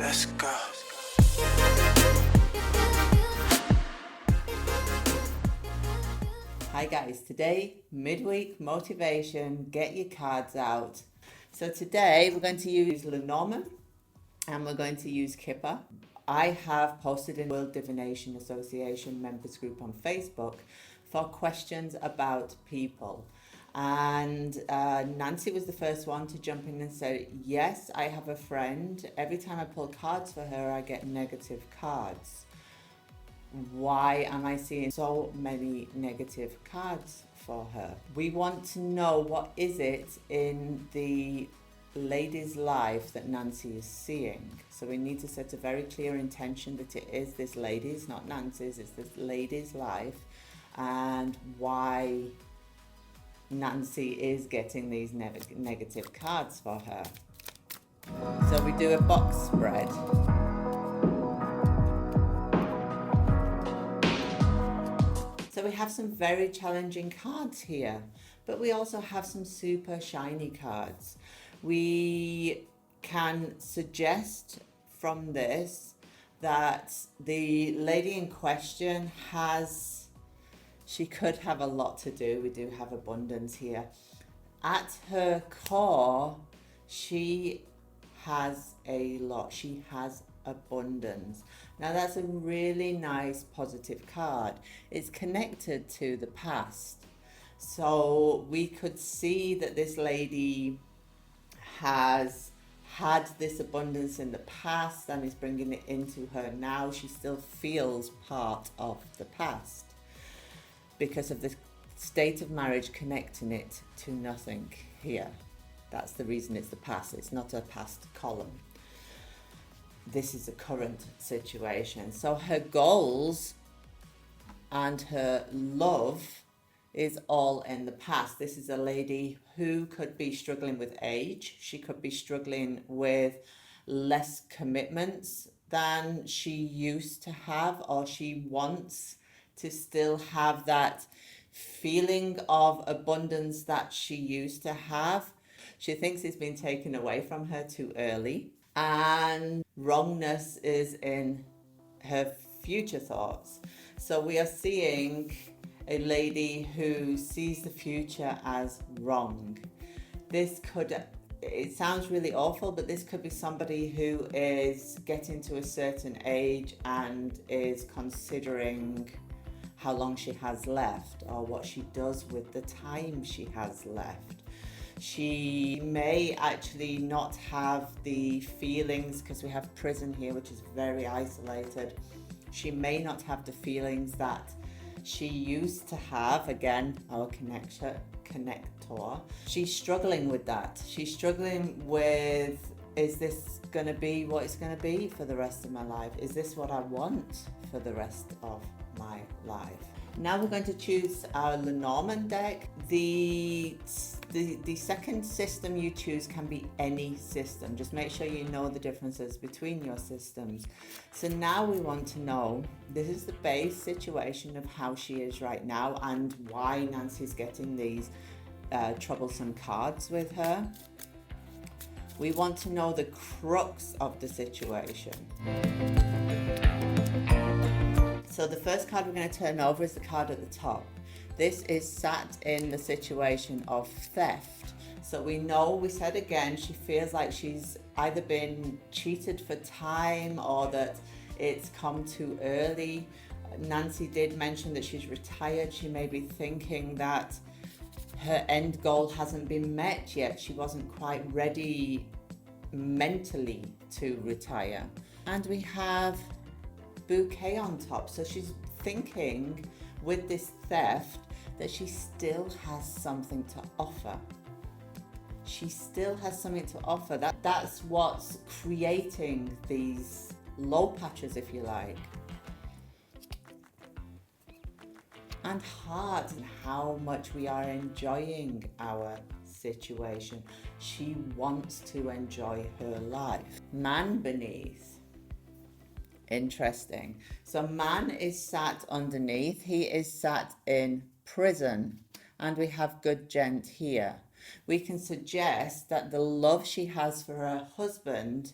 Let's go. Hi guys, today Midweek Motivation, get your cards out. So today we're going to use Lenormand and we're going to use Kipper. I have posted in World Divination Association members group on Facebook for questions about people. And Nancy was the first one to jump in and say, yes, I have a friend. Every time I pull cards for her, I get negative cards. Why am I seeing so many negative cards for her? We want to know what is it in the lady's life that Nancy is seeing. So we need to set a very clear intention that it is this lady's, not Nancy's, it's this lady's life, and why Nancy is getting these negative cards for her. So we do a box spread. So we have some very challenging cards here, but we also have some super shiny cards. We can suggest from this that the lady in question she could have a lot to do. We do have abundance here. At her core, she has a lot. She has abundance. Now that's a really nice positive card. It's connected to the past. So we could see that this lady has had this abundance in the past and is bringing it into her now. She still feels part of the past because of the state of marriage connecting it to nothing here. That's the reason it's the past. It's not a past column. This is a current situation. So her goals and her love is all in the past. This is a lady who could be struggling with age. She could be struggling with less commitments than she used to have, or she wants to still have that feeling of abundance that she used to have. She thinks it's been taken away from her too early, and wrongness is in her future thoughts. So we are seeing a lady who sees the future as wrong. It sounds really awful, but this could be somebody who is getting to a certain age and is considering how long she has left or what she does with the time she has left. She may actually not have the feelings, because we have prison here, which is very isolated. She may not have the feelings that she used to have. Again, our connector. She's struggling with that. She's struggling with, is this going to be what it's going to be for the rest of my life? Is this what I want for the rest of my life? Now we're going to choose our Lenormand deck. The second system you choose can be any system. Just make sure you know the differences between your systems. So now we want to know, this is the base situation of how she is right now and why Nancy's getting these troublesome cards with her. We want to know the crux of the situation. So the first card we're going to turn over is the card at the top. This is sat in the situation of theft. So we said again, she feels like she's either been cheated for time or that it's come too early. Nancy did mention that she's retired. She may be thinking that her end goal hasn't been met yet. She wasn't quite ready mentally to retire. And we have bouquet on top. So she's thinking with this theft that she still has something to offer. She still has something to offer. That's what's creating these low patches, if you like. And heart, and how much we are enjoying our situation. She wants to enjoy her life. Man beneath. Interesting. So man is sat underneath. He is sat in prison. And we have good gent here. We can suggest that the love she has for her husband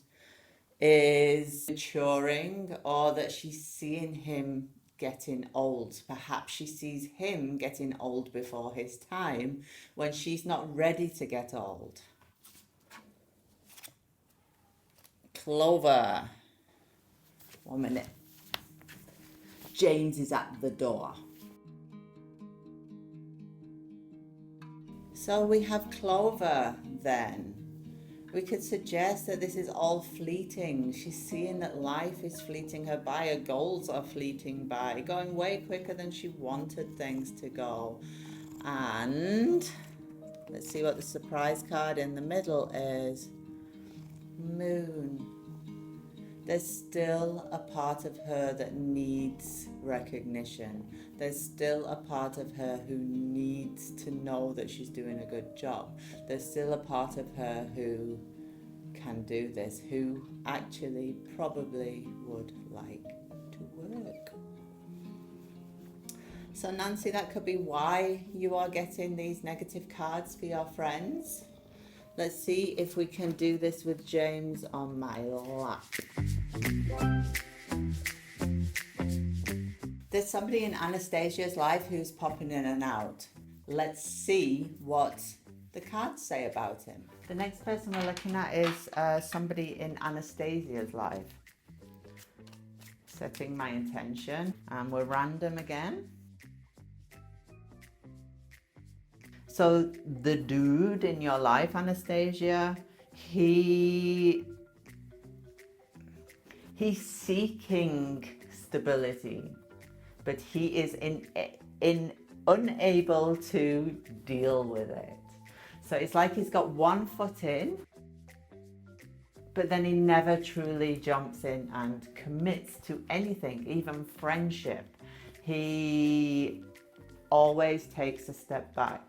is maturing, or that she's seeing him getting old. Perhaps she sees him getting old before his time when she's not ready to get old. Clover. 1 minute. James is at the door. So we have Clover then. We could suggest that this is all fleeting. She's seeing that life is fleeting her by, her goals are fleeting by, going way quicker than she wanted things to go. And let's see what the surprise card in the middle is. Moon. There's still a part of her that needs recognition. There's still a part of her who needs to know that she's doing a good job. There's still a part of her who can do this, who actually probably would like to work. So Nancy, that could be why you are getting these negative cards for your friends. Let's see if we can do this with James on my lap. There's somebody in Anastasia's life who's popping in and out. Let's see what the cards say about him. The next person we're looking at is somebody in Anastasia's life. Setting my intention, and we're random again. So the dude in your life, Anastasia, he's seeking stability, but he is unable to deal with it. So it's like he's got one foot in, but then he never truly jumps in and commits to anything, even friendship. He always takes a step back.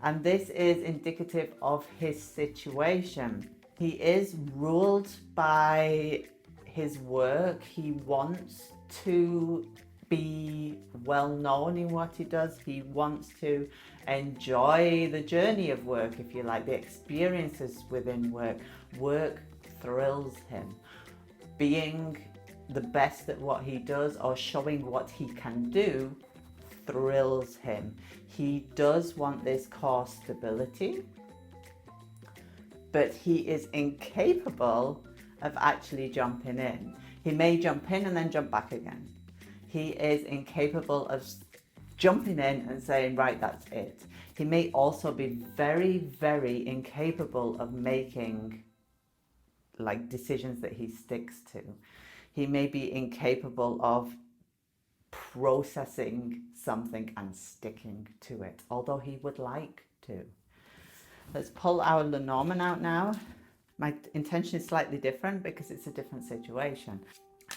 And this is indicative of his situation. He is ruled by his work. He wants to be well known in what he does. He wants to enjoy the journey of work, if you like, the experiences within work. Work thrills him. Being the best at what he does or showing what he can do thrills him. He does want this core stability, but he is incapable of actually jumping in. He may jump in and then jump back again. He is incapable of jumping in and saying, right, that's it. He may also be very, very incapable of making like decisions that he sticks to. He may be incapable of processing something and sticking to it, although he would like to. Let's pull our Lenormand out now. My intention is slightly different because it's a different situation.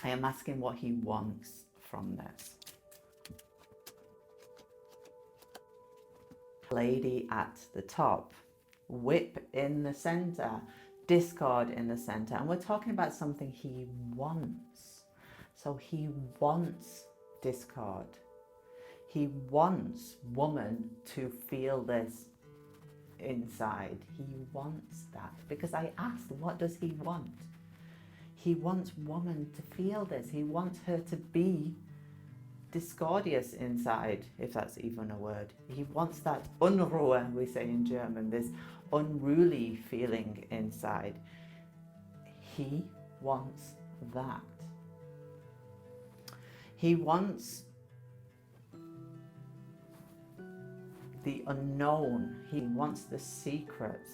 I am asking what he wants from this. Lady at the top, whip in the center, discard in the center, and we're talking about something he wants. So he wants discard. He wants woman to feel this inside. He wants that because I asked, what does he want? He wants woman to feel this. He wants her to be discordious inside, if that's even a word. He wants that Unruhe, we say in German, this unruly feeling inside. He wants that. He wants the unknown. He wants the secrets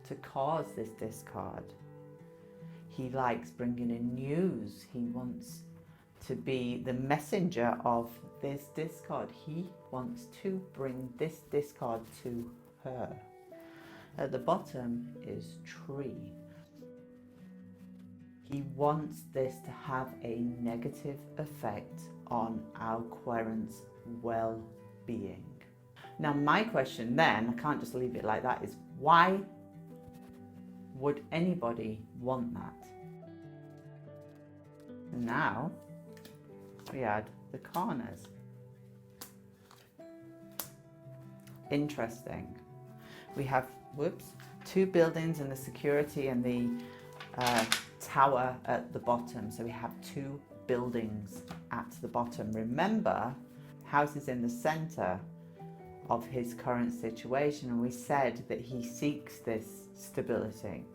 to cause this discard. He likes bringing in news. He wants to be the messenger of this discard. He wants to bring this discard to her. At the bottom is tree. He wants this to have a negative effect on our Querent's well-being. Now my question then, I can't just leave it like that, is why would anybody want that? And now we add the corners. Interesting. We have, two buildings and the security and the tower at the bottom. So we have two buildings at the bottom. Remember, house is in the center of his current situation, and we said that he seeks this stability.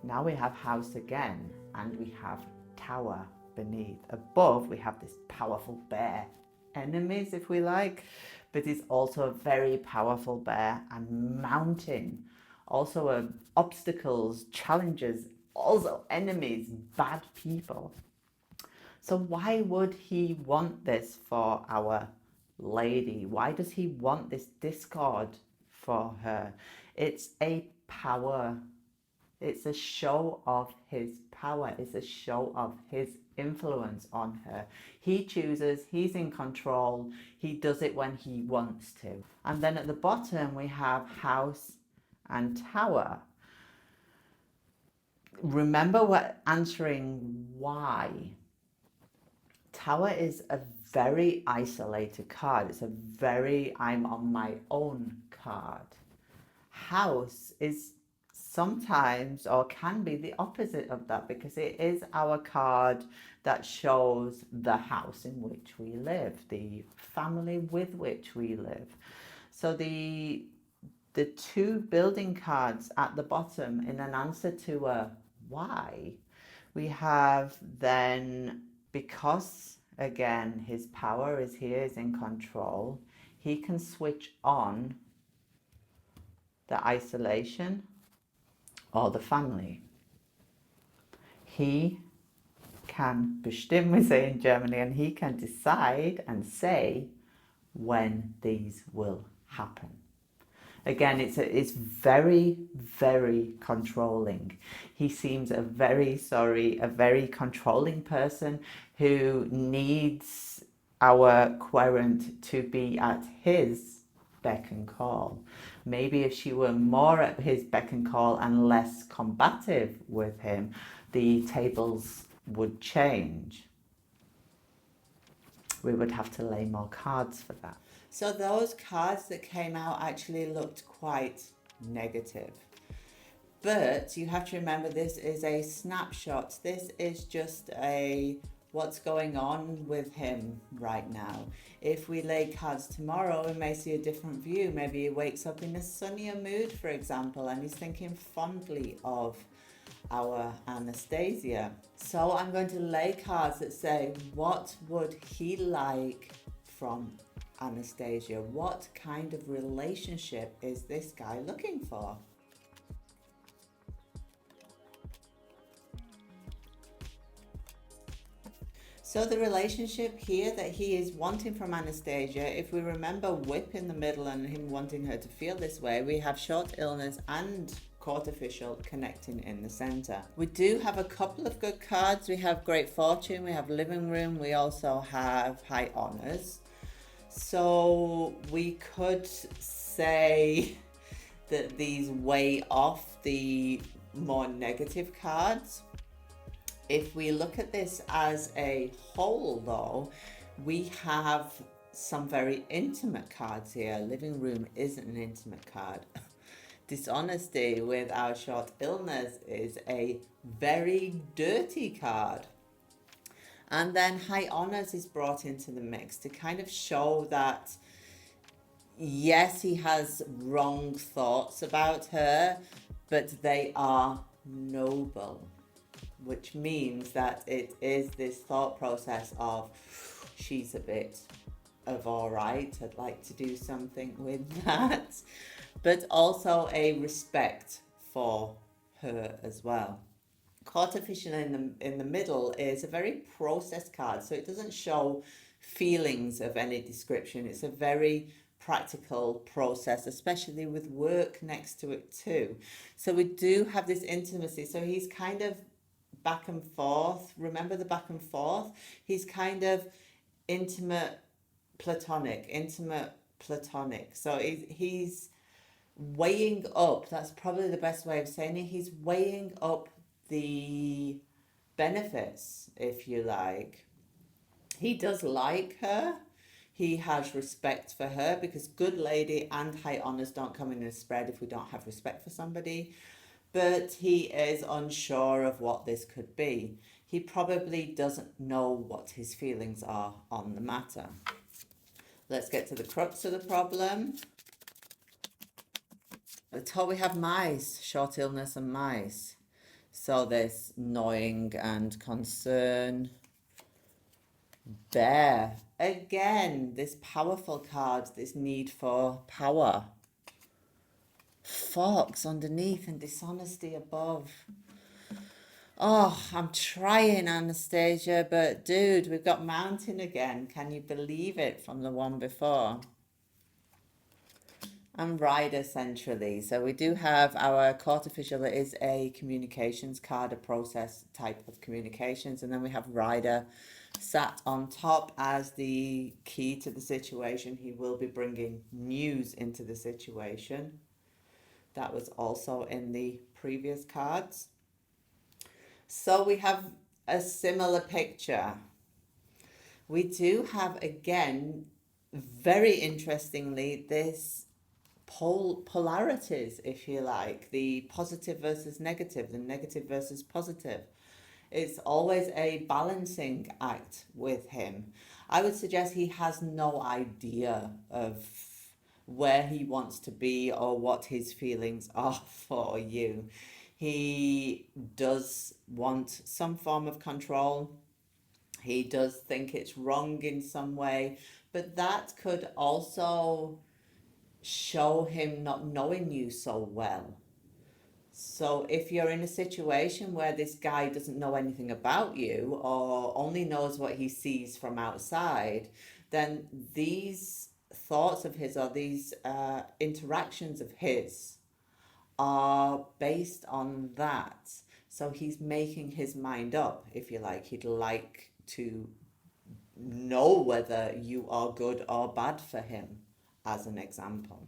Now we have house again, and we have tower beneath. Above, we have this powerful bear. Enemies, if we like, but it's also a very powerful bear. And mountain, also obstacles, challenges, also enemies, bad people. So why would he want this for our lady? Why does he want this discord for her? It's a power. It's a show of his power. It's a show of his influence on her. He chooses, he's in control. He does it when he wants to. And then at the bottom, we have house and tower. Remember, we're answering why. Tower is a very isolated card. It's a very I'm on my own card. House is sometimes, or can be, the opposite of that, because it is our card that shows the house in which we live, the family with which we live. So the two building cards at the bottom, in an answer to a why, we have then, because again his power is here, is in control, he can switch on the isolation or the family. He can bestimmen, we say in Germany, and he can decide and say when these will happen. Again, it's very, very controlling. He seems a very controlling person who needs our querent to be at his beck and call. Maybe if she were more at his beck and call and less combative with him, the tables would change. We would have to lay more cards for that. So those cards that came out actually looked quite negative. But you have to remember, this is a snapshot. This is just a what's going on with him right now. If we lay cards tomorrow, we may see a different view. Maybe he wakes up in a sunnier mood, for example, and he's thinking fondly of our Anastasia. So I'm going to lay cards that say, what would he like from Anastasia? What kind of relationship is this guy looking for? So the relationship here that he is wanting from Anastasia, if we remember whip in the middle and him wanting her to feel this way, we have short illness and court official connecting in the center. We do have a couple of good cards. We have great fortune, we have living room, we also have high honors. So we could say that these weigh off the more negative cards. If we look at this as a whole, though, we have some very intimate cards here. Living room isn't an intimate card. Dishonesty with our short illness is a very dirty card. And then high honors is brought into the mix to kind of show that, yes, he has wrong thoughts about her, but they are noble. Which means that it is this thought process of, she's a bit of all right, I'd like to do something with that, but also a respect for her as well. Court official in the middle is a very process card, so it doesn't show feelings of any description. It's a very practical process, especially with work next to it too. So we do have this intimacy. So he's kind of back and forth. Remember the back and forth? He's kind of intimate platonic. So he's weighing up, that's probably the best way of saying it, he's weighing up the benefits, if you like. He does like her. He has respect for her, because good lady and high honors don't come in a spread if we don't have respect for somebody. but he is unsure of what this could be. He probably doesn't know what his feelings are on the matter. Let's get to the crux of the problem. At the top we have mice, short illness and mice. So there's gnawing and concern. Bear. Again, this powerful card, this need for power. Fox underneath and dishonesty above. Oh, I'm trying, Anastasia, but dude, we've got mountain again. Can you believe it from the one before? And rider centrally. So we do have our court official. It is a communications card, a process type of communications. And then we have rider sat on top as the key to the situation. He will be bringing news into the situation. That was also in the previous cards. So we have a similar picture. We do have, again, very interestingly, this polarities, if you like, the positive versus negative, the negative versus positive. It's always a balancing act with him. I would suggest he has no idea of where he wants to be or what his feelings are for you. He does want some form of control. He does think it's wrong in some way, but that could also show him not knowing you so well. So if you're in a situation where this guy doesn't know anything about you or only knows what he sees from outside, then these thoughts of his or these interactions of his are based on that. So he's making his mind up, if you like. He'd like to know whether you are good or bad for him, as an example.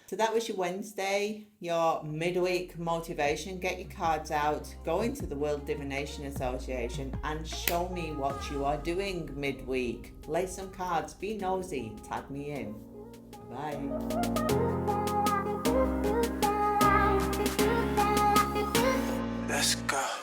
So that was your Wednesday, your midweek motivation. Get your cards out, go into the World Divination Association and show me what you are doing midweek. Lay some cards, be nosy, tag me in. Bye. Let's go.